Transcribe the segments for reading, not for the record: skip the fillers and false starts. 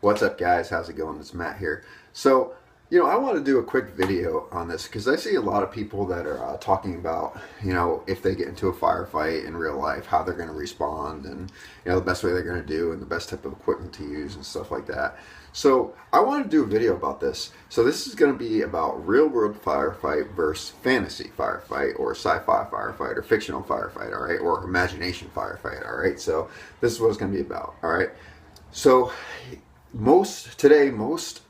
What's up, guys? How's it going? It's Matt here. So, I want to do a quick video on this because I see a lot of people that are talking about, if they get into a firefight in real life, how they're going to respond and, the best way they're going to do and the best type of equipment to use and stuff like that. So, I want to do a video about this. So, this is going to be about real-world firefight versus fantasy firefight or sci-fi firefight or fictional firefight, all right, or imagination firefight, all right? So, this is what it's going to be about, all right? So, most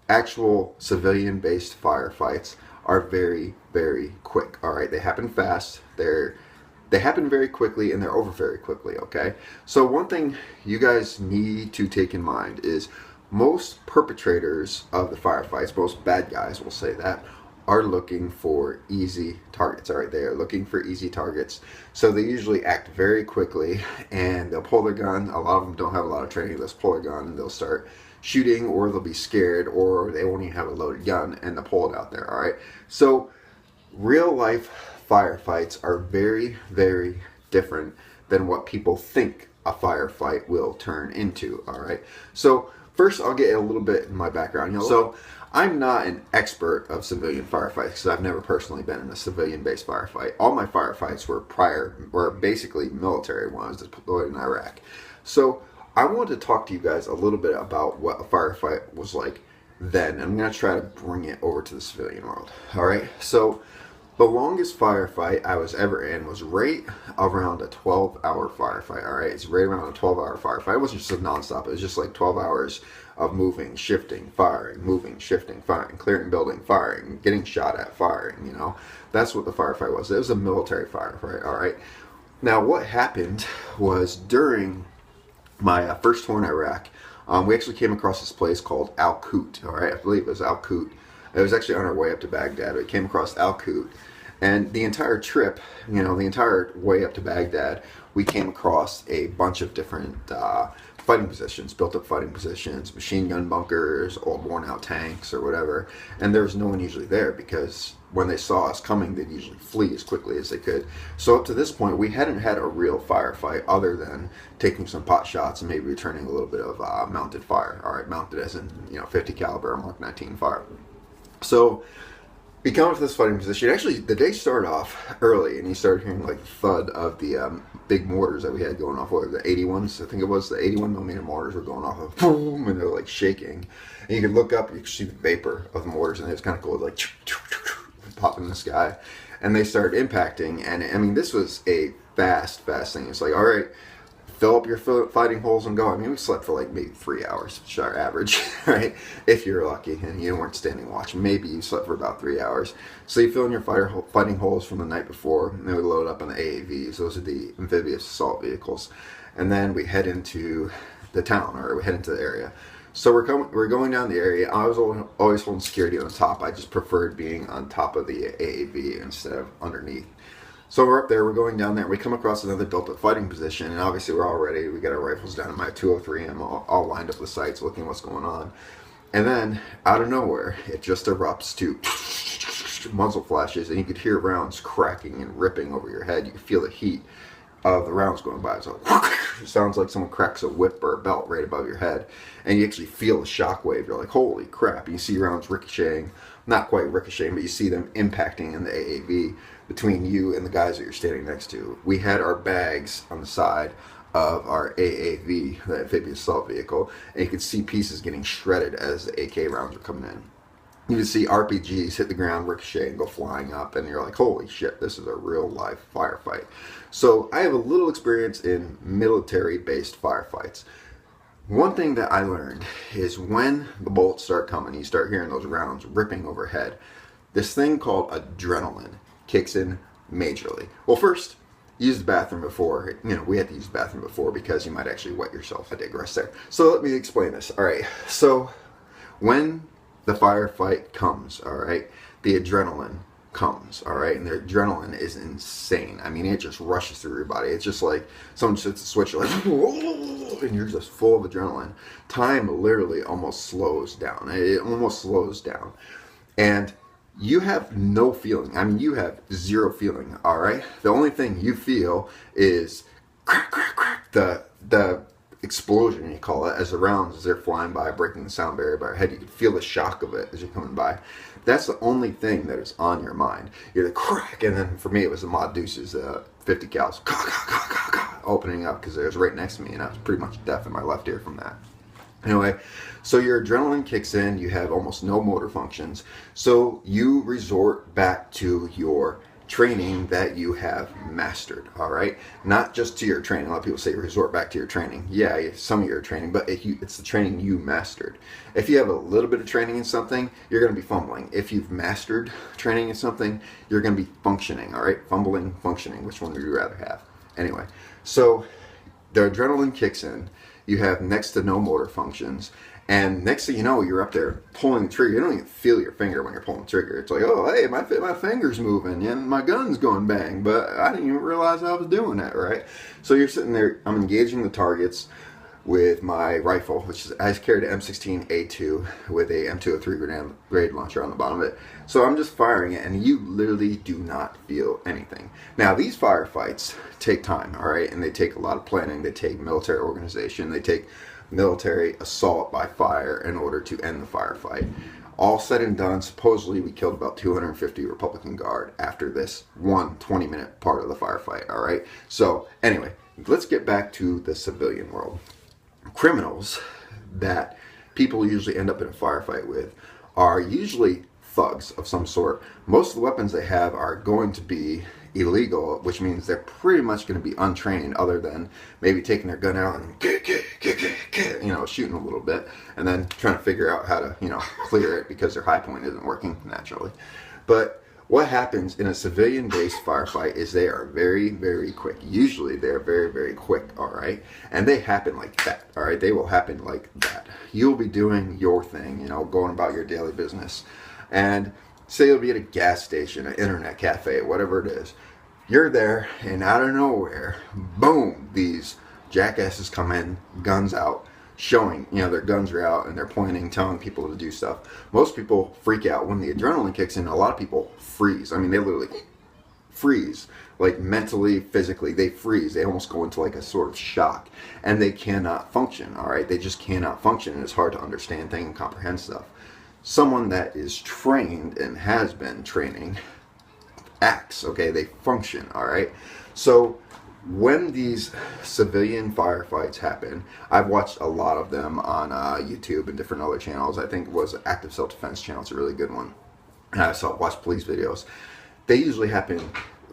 actual civilian-based firefights are very, very quick. All right, they happen fast. They happen very quickly, and they're over very quickly. Okay, so one thing you guys need to take in mind is most perpetrators of the firefights, most bad guys, will say that, are looking for easy targets. All right, they are looking for easy targets. So they usually act very quickly and they'll pull their gun. A lot of them don't have a lot of training. They'll pull their gun and they'll start shooting, or they'll be scared, or they won't even have a loaded gun and they'll pull it out there. All right. So real life firefights are very, very different than what people think a firefight will turn into. All right. So first, I'll get a little bit in my background. So I'm not an expert of civilian firefights because I've never personally been in a civilian-based firefight. All my firefights were basically military ones deployed in Iraq. So I want to talk to you guys a little bit about what a firefight was like then. I'm going to try to bring it over to the civilian world. All right. So the longest firefight I was ever in was right around a 12-hour firefight. All right, it's right around a 12-hour firefight. It wasn't just a nonstop. It was just like 12 hours of moving, shifting, firing, moving, shifting, firing, clearing building, firing, getting shot at, firing. That's what the firefight was. It was a military firefight. All right. Now, what happened was during my first tour in Iraq, we actually came across this place called Al Qut. All right, I believe it was Al Qut. It was actually on our way up to Baghdad. We came across Al Qut, and the entire trip, the entire way up to Baghdad, we came across a bunch of different fighting positions, built-up fighting positions, machine gun bunkers, old worn-out tanks, or whatever. And there was no one usually there because when they saw us coming, they'd usually flee as quickly as they could. So up to this point, we hadn't had a real firefight other than taking some pot shots and maybe returning a little bit of mounted fire. All right, mounted as in 50 caliber Mark 19 fire. So we come up to this fighting position. Actually, the day started off early, and you started hearing like the thud of the big mortars that we had going off. What, the 81s? I think it was the 81 millimeter mortars were going off of boom, and they're like shaking. And you could look up, you could see the vapor of the mortars, and it was kind of cool, like pop in the sky. And they started impacting, and I mean, this was a fast thing. It's like, all right, fill up your fighting holes and go. I mean, we slept for like maybe 3 hours, which is our average, right? If you're lucky and you weren't standing watch. Maybe you slept for about 3 hours. So you fill in your fighting holes from the night before, and then we load up on the AAVs. Those are the amphibious assault vehicles. And then we head into the town, or we head into the area. So we're going down the area. I was always holding security on the top. I just preferred being on top of the AAV instead of underneath. So we're up there, we're going down there, and we come across another built-up fighting position, and obviously we're all ready. We got our rifles down in my 203M, all lined up with sights, looking what's going on. And then, out of nowhere, it just erupts to muzzle flashes, and you could hear rounds cracking and ripping over your head. You could feel the heat of the rounds going by. So it sounds like someone cracks a whip or a belt right above your head, and you actually feel the shockwave. You're like, holy crap. You see rounds ricocheting, not quite ricocheting, but you see them impacting in the AAV between you and the guys that you're standing next to. We had our bags on the side of our AAV, the amphibious assault vehicle, and you could see pieces getting shredded as the AK rounds were coming in. You could see RPGs hit the ground, ricochet, and go flying up, and you're like, holy shit, this is a real life firefight. So I have a little experience in military-based firefights. One thing that I learned is when the bullets start coming, you start hearing those rounds ripping overhead, this thing called adrenaline kicks in majorly. Well, first, use the bathroom before. We had to use the bathroom before because you might actually wet yourself. I digress there. So let me explain this. All right. So when the firefight comes, all right, the adrenaline comes, all right, and the adrenaline is insane. I mean, it just rushes through your body. It's just like someone just hits a switch, like, and you're just full of adrenaline. Time literally almost slows down. It almost slows down. And you have no feeling. I mean, you have zero feeling, all right? The only thing you feel is crack, crack, crack. The explosion, you call it, as the rounds, as they're flying by, breaking the sound barrier by your head. You can feel the shock of it as you're coming by. That's the only thing that is on your mind. You're the crack, and then for me it was the Mod Deuces, 50 cals, opening up because it was right next to me, and I was pretty much deaf in my left ear from that. Anyway, so your adrenaline kicks in, you have almost no motor functions, so you resort back to your training that you have mastered, all right? Not just to your training. A lot of people say resort back to your training. Yeah, some of your training, but it's the training you mastered. If you have a little bit of training in something, you're going to be fumbling. If you've mastered training in something, you're going to be functioning, all right? Fumbling, functioning, which one would you rather have? Anyway, so the adrenaline kicks in. You have next to no motor functions. And next thing you know, you're up there pulling the trigger. You don't even feel your finger when you're pulling the trigger. It's like, oh, hey, my finger's moving and my gun's going bang. But I didn't even realize I was doing that, right? So you're sitting there, I'm engaging the targets with my rifle, which is, I carried an M16A2 with a M203 grenade launcher on the bottom of it. So I'm just firing it, and you literally do not feel anything. Now, these firefights take time, all right? And they take a lot of planning. They take military organization. They take military assault by fire in order to end the firefight. All said and done, supposedly we killed about 250 Republican Guard after this 20-minute part of the firefight, all right? So anyway, let's get back to the civilian world. Criminals that people usually end up in a firefight with are usually thugs of some sort. Most of the weapons they have are going to be illegal, which means they're pretty much going to be untrained, other than maybe taking their gun out and shooting a little bit, and then trying to figure out how to clear it because their high point isn't working naturally. But what happens in a civilian-based firefight is they are very, very quick. Usually they're very, very quick, all right? And they happen like that, all right? They will happen like that. You'll be doing your thing, going about your daily business. And say you'll be at a gas station, an internet cafe, whatever it is. You're there, and out of nowhere, boom, these jackasses come in, guns out, showing, their guns are out, and they're pointing, telling people to do stuff. Most people freak out. When the adrenaline kicks in, a lot of people freeze. I mean, they literally freeze. Like mentally, physically, they freeze. They almost go into like a sort of shock, and they cannot function, all right? They just cannot function, and it's hard to understand things and comprehend stuff. Someone that is trained and has been training acts, okay? They function, all right? So when these civilian firefights happen, I've watched a lot of them on YouTube and different other channels. I think it was Active Self-Defense channel. It's a really good one. And I watched police videos. They usually happen,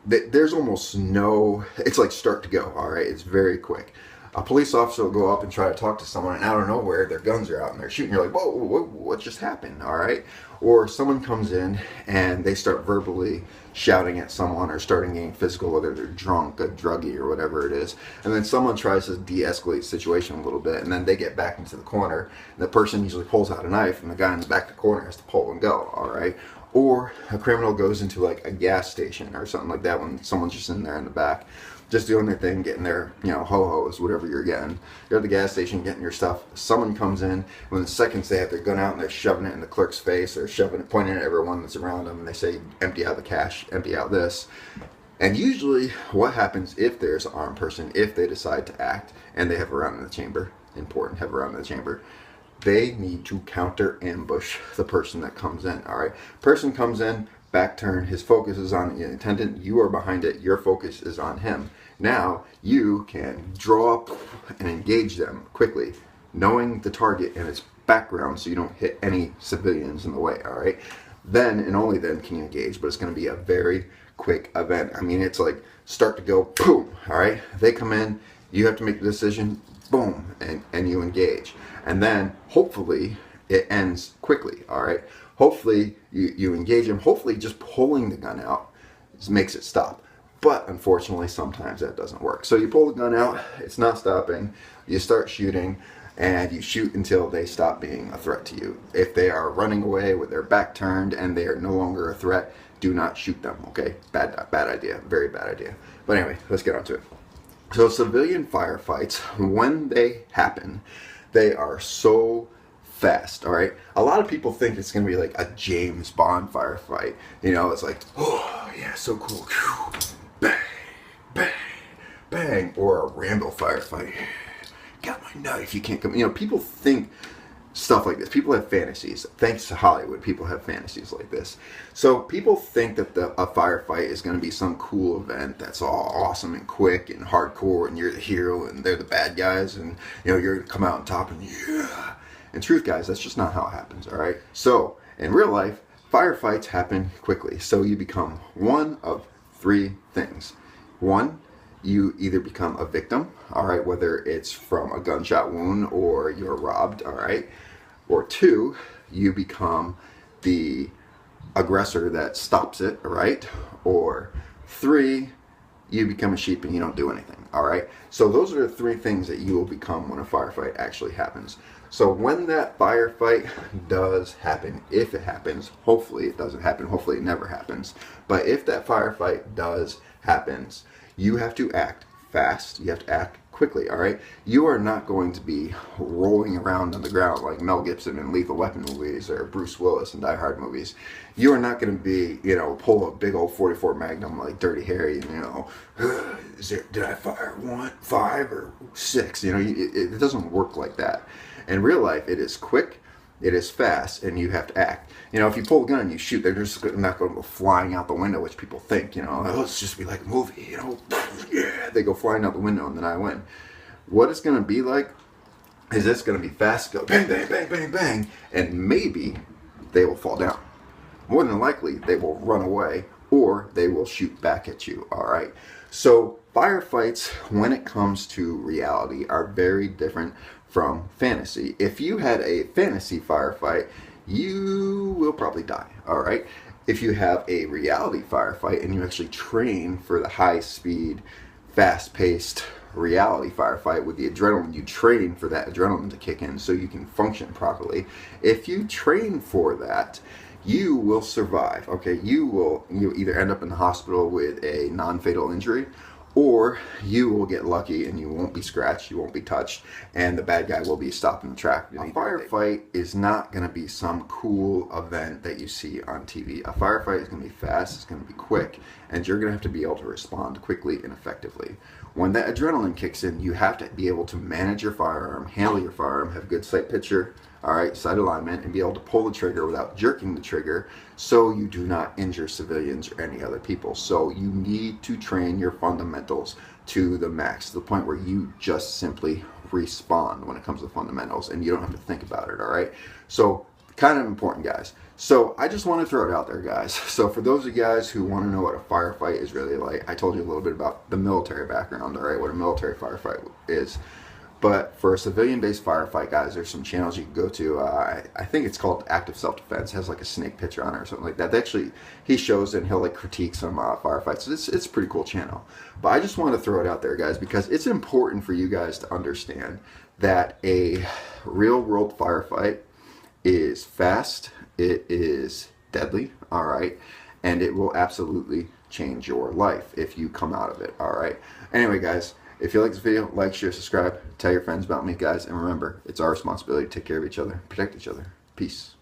there's almost no, it's like start to go, all right? It's very quick. A police officer will go up and try to talk to someone, and out of nowhere, their guns are out and they're shooting. You're like, whoa, what just happened, all right? Or someone comes in and they start verbally shouting at someone or starting getting physical, whether they're drunk, a druggie, or whatever it is. And then someone tries to de-escalate the situation a little bit, and then they get back into the corner. And the person usually pulls out a knife, and the guy in the back of the corner has to pull and go, all right? Or a criminal goes into like a gas station or something like that when someone's just in there in the back, just doing their thing, getting their, ho-hos, whatever you're getting. You're at the gas station getting your stuff. Someone comes in, within seconds they have their gun out and they're shoving it in the clerk's face, or shoving it, pointing at everyone that's around them, and they say, empty out the cash, empty out this. And usually what happens if there's an armed person, if they decide to act, and they have a round in the chamber, important, have a round in the chamber, they need to counter ambush the person that comes in, all right? Person comes in, back turn, his focus is on the attendant, you are behind it, your focus is on him. Now you can draw up and engage them quickly, knowing the target and its background so you don't hit any civilians in the way, all right? Then and only then can you engage, but it's going to be a very quick event. I mean, it's like start to go, boom, all right? They come in, you have to make the decision, boom, and you engage. And then hopefully it ends quickly, all right? Hopefully you engage him. Hopefully just pulling the gun out makes it stop. But unfortunately, sometimes that doesn't work. So you pull the gun out, it's not stopping. You start shooting, and you shoot until they stop being a threat to you. If they are running away with their back turned and they are no longer a threat, do not shoot them, okay? Bad idea, very bad idea. But anyway, let's get on to it. So civilian firefights, when they happen, they are so fast, all right? A lot of people think it's going to be like a James Bond firefight. It's like, oh, yeah, so cool. Bang, bang, bang. Or a Rambo firefight. got my knife, you can't come. You know, people think stuff like this. People have fantasies. Thanks to Hollywood, people have fantasies like this. So people think that a firefight is going to be some cool event that's all awesome and quick and hardcore, and you're the hero and they're the bad guys, and you know, you're going to come out on top, and yeah. In truth, guys, that's just not how it happens, all right? So in real life, firefights happen quickly. So you become one of three things. One, you either become a victim, all right, whether it's from a gunshot wound or you're robbed, all right? Or two, you become the aggressor that stops it, all right? Or three, you become a sheep and you don't do anything, all right? So those are the three things that you will become when a firefight actually happens. So when that firefight does happen, if it happens, hopefully it doesn't happen, hopefully it never happens, but if that firefight does happens, you have to act fast, you have to act quickly, all right? You are not going to be rolling around on the ground like Mel Gibson in Lethal Weapon movies or Bruce Willis in Die Hard movies. You are not going to be, you know, pull a big old 44 Magnum like Dirty Harry and, you know, did I fire 1, 5, or 6? You know, it doesn't work like that. In real life, it is quick, it is fast, and you have to act. You know, if you pull a gun and you shoot, they're just not going to go flying out the window, which people think, you know, oh, it's just be like a movie, you know, yeah, they go flying out the window and then I win. What it's going to be like is it's going to be fast, go bang, bang, bang, bang, bang, and maybe they will fall down. More than likely, they will run away or they will shoot back at you, all right? So firefights, when it comes to reality, are very different from fantasy. If you had a fantasy firefight, you will probably die, all right? If you have a reality firefight and you actually train for the high-speed, fast-paced reality firefight with the adrenaline, you train for that adrenaline to kick in so you can function properly. If you train for that, you will survive, okay? You'll either end up in the hospital with a non-fatal injury, or you will get lucky and you won't be scratched, you won't be touched, and the bad guy will be stopped in the track. A firefight is not going to be some cool event that you see on TV. A firefight is going to be fast, it's going to be quick, and you're going to have to be able to respond quickly and effectively. When that adrenaline kicks in, you have to be able to manage your firearm, handle your firearm, have good sight picture, all right, sight alignment, and be able to pull the trigger without jerking the trigger so you do not injure civilians or any other people. So you need to train your fundamentals to the max, to the point where you just simply respond when it comes to fundamentals and you don't have to think about it, all right? So kind of important, guys. So I just want to throw it out there, guys. So for those of you guys who want to know what a firefight is really like, I told you a little bit about the military background, all right, what a military firefight is. But for a civilian-based firefight, guys, there's some channels you can go to. I think it's called Active Self-Defense. It has like a snake picture on it or something like that. Actually, he shows it and he'll like critique some firefights. So it's a pretty cool channel. But I just want to throw it out there, guys, because it's important for you guys to understand that a real-world firefight is fast, it is deadly, all right, and it will absolutely change your life if you come out of it, all right. Anyway, guys, if you like this video, like, share, subscribe, tell your friends about me, guys, and remember, it's our responsibility to take care of each other, protect each other. Peace.